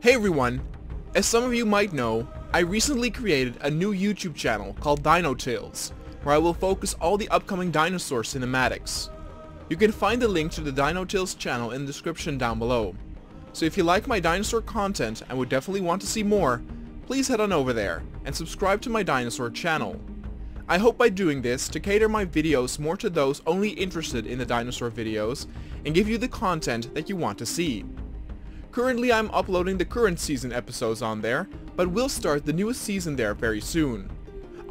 Hey everyone! As some of you might know, I recently created a new YouTube channel called Dino-Tales, where I will focus all the upcoming dinosaur cinematics. You can find the link to the Dino-Tales channel in the description down below. So if you like my dinosaur content and would definitely want to see more, please head on over there and subscribe to my dinosaur channel. I hope by doing this to cater my videos more to those only interested in the dinosaur videos and give you the content that you want to see. Currently I'm uploading the current season episodes on there, but will start the newest season there very soon.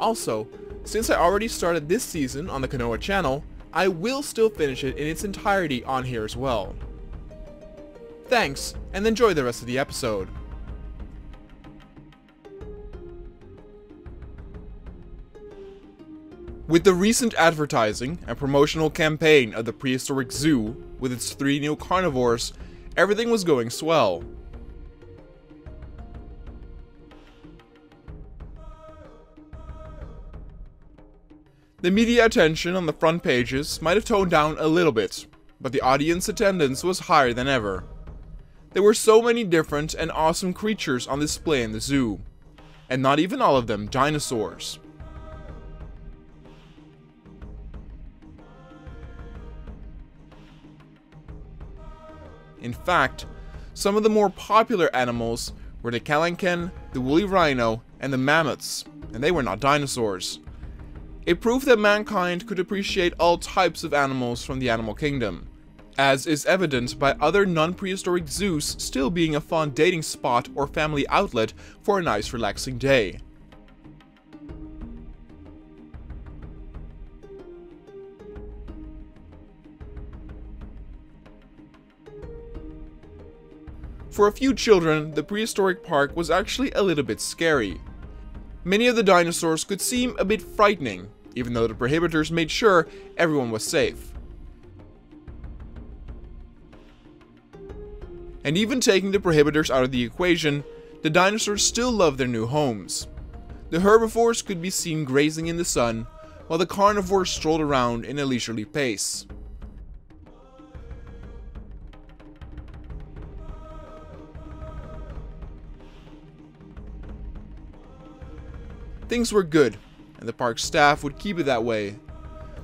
Also, since I already started this season on the Kanoa channel, I will still finish it in its entirety on here as well. Thanks, and enjoy the rest of the episode. With the recent advertising and promotional campaign of the Prehistoric Zoo, with its 3 new carnivores, everything was going swell. The media attention on the front pages might have toned down a little bit, but the audience attendance was higher than ever. There were so many different and awesome creatures on display in the zoo, and not even all of them dinosaurs. In fact, some of the more popular animals were the calancan, the woolly rhino, and the mammoths, and they were not dinosaurs. It proved that mankind could appreciate all types of animals from the animal kingdom, as is evident by other non-prehistoric zoos still being a fun dating spot or family outlet for a nice relaxing day. For a few children, the prehistoric park was actually a little bit scary. Many of the dinosaurs could seem a bit frightening, even though the prohibitors made sure everyone was safe. And even taking the prohibitors out of the equation, the dinosaurs still loved their new homes. The herbivores could be seen grazing in the sun, while the carnivores strolled around in a leisurely pace. Things were good, and the park staff would keep it that way.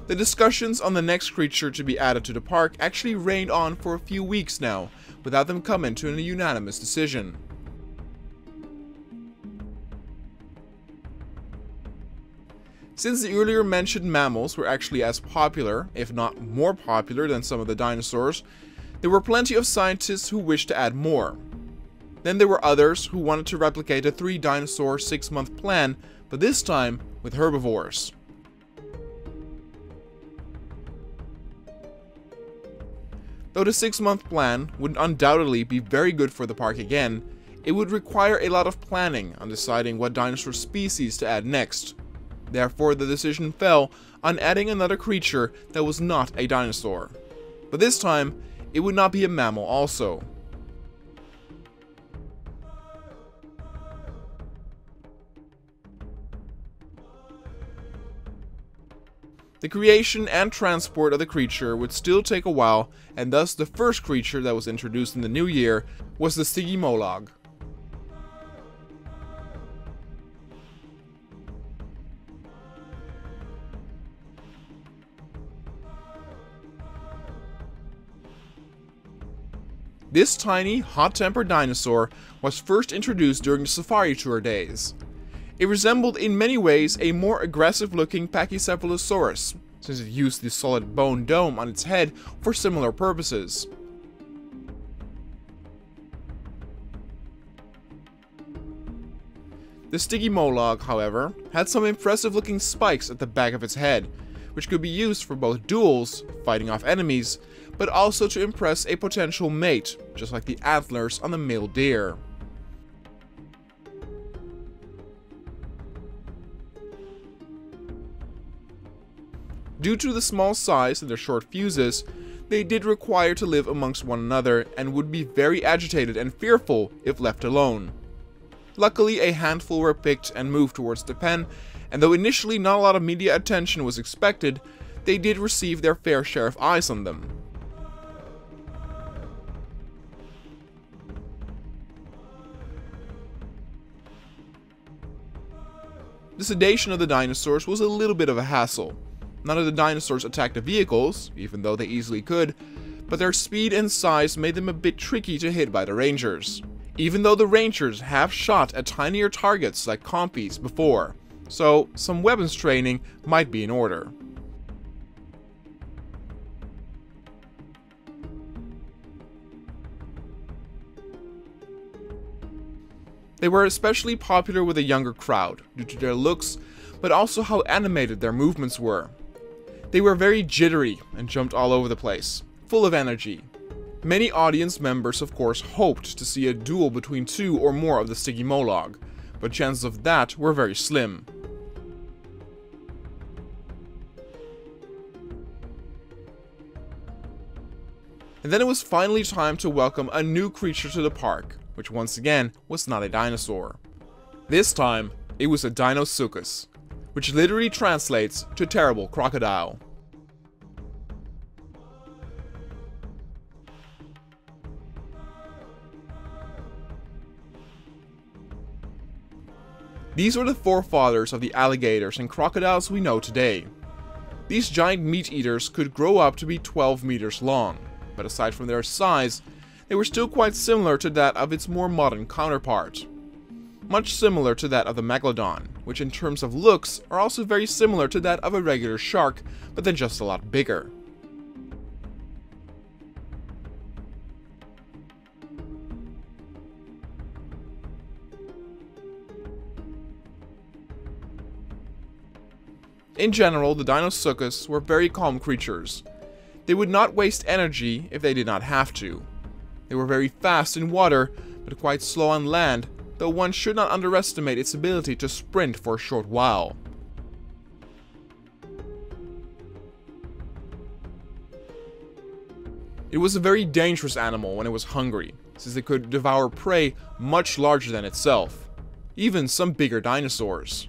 The discussions on the next creature to be added to the park actually reigned on for a few weeks now, without them coming to a unanimous decision. Since the earlier mentioned mammals were actually as popular, if not more popular than some of the dinosaurs, there were plenty of scientists who wished to add more. Then there were others who wanted to replicate a 3-dinosaur 6-month plan, but this time with herbivores. Though the 6-month plan would undoubtedly be very good for the park again, it would require a lot of planning on deciding what dinosaur species to add next. Therefore, the decision fell on adding another creature that was not a dinosaur. But this time, it would not be a mammal also. The creation and transport of the creature would still take a while, and thus the first creature that was introduced in the new year was the stygimolog. This tiny, hot-tempered dinosaur was first introduced during the safari tour days. It resembled in many ways a more aggressive-looking Pachycephalosaurus, since it used the solid bone dome on its head for similar purposes. The stygimolog, however, had some impressive-looking spikes at the back of its head, which could be used for both duels, fighting off enemies, but also to impress a potential mate, just like the antlers on the male deer. Due to the small size and their short fuses, they did require to live amongst one another and would be very agitated and fearful if left alone. Luckily, a handful were picked and moved towards the pen, and though initially not a lot of media attention was expected, they did receive their fair share of eyes on them. The sedation of the dinosaurs was a little bit of a hassle. None of the dinosaurs attacked the vehicles, even though they easily could, but their speed and size made them a bit tricky to hit by the rangers. Even though the rangers have shot at tinier targets like compies before, so some weapons training might be in order. They were especially popular with a younger crowd due to their looks, but also how animated their movements were. They were very jittery and jumped all over the place, full of energy. Many audience members of course hoped to see a duel between two or more of the Stygimoloch, but chances of that were very slim. And then it was finally time to welcome a new creature to the park, which once again was not a dinosaur. This time, it was a Dinosuchus, which literally translates to terrible crocodile. These were the forefathers of the alligators and crocodiles we know today. These giant meat eaters could grow up to be 12 meters long, but aside from their size, they were still quite similar to that of its more modern counterpart. Much similar to that of the Megalodon, which in terms of looks are also very similar to that of a regular shark, but then just a lot bigger. In general, the Dinosuchus were very calm creatures. They would not waste energy if they did not have to. They were very fast in water, but quite slow on land, though one should not underestimate its ability to sprint for a short while. It was a very dangerous animal when it was hungry, since it could devour prey much larger than itself, even some bigger dinosaurs.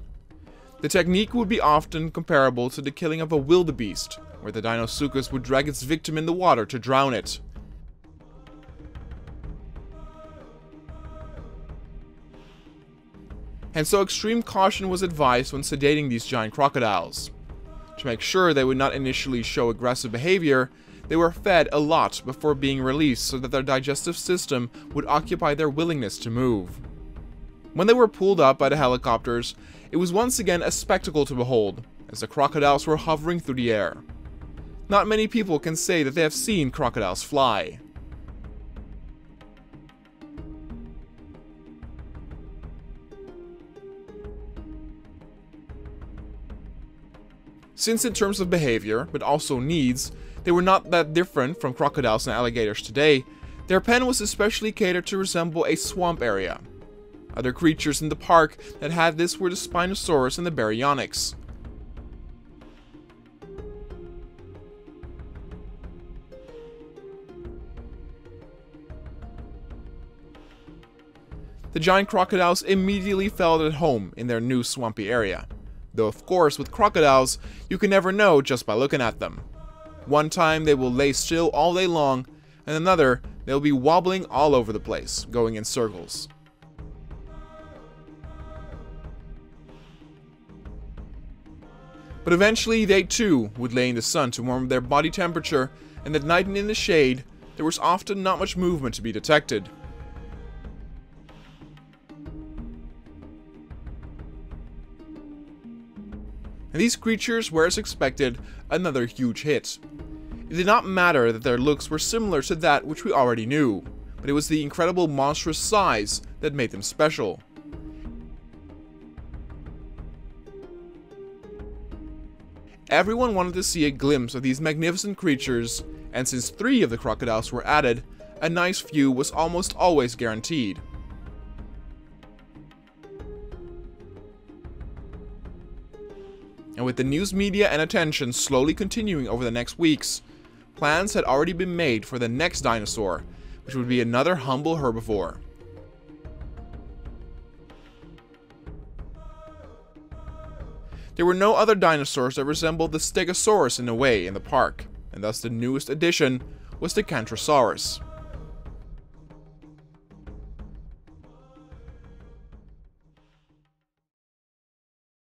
The technique would be often comparable to the killing of a wildebeest, where the Dinosuchus would drag its victim in the water to drown it. And so extreme caution was advised when sedating these giant crocodiles. To make sure they would not initially show aggressive behavior, they were fed a lot before being released so that their digestive system would occupy their willingness to move. When they were pulled up by the helicopters, it was once again a spectacle to behold, as the crocodiles were hovering through the air. Not many people can say that they have seen crocodiles fly. Since in terms of behavior, but also needs, they were not that different from crocodiles and alligators today, their pen was especially catered to resemble a swamp area. Other creatures in the park that had this were the Spinosaurus and the Baryonyx. The giant crocodiles immediately felt at home in their new swampy area. Though of course with crocodiles, you can never know just by looking at them. One time they will lay still all day long, and another they'll be wobbling all over the place, going in circles. But eventually they too would lay in the sun to warm their body temperature, and at night and in the shade, there was often not much movement to be detected. And these creatures were, as expected, another huge hit. It did not matter that their looks were similar to that which we already knew, but it was the incredible monstrous size that made them special. Everyone wanted to see a glimpse of these magnificent creatures, and since 3 of the crocodiles were added, a nice view was almost always guaranteed. And with the news media and attention slowly continuing over the next weeks, plans had already been made for the next dinosaur, which would be another humble herbivore. There were no other dinosaurs that resembled the Stegosaurus in a way in the park, and thus the newest addition was the Cantrosaurus.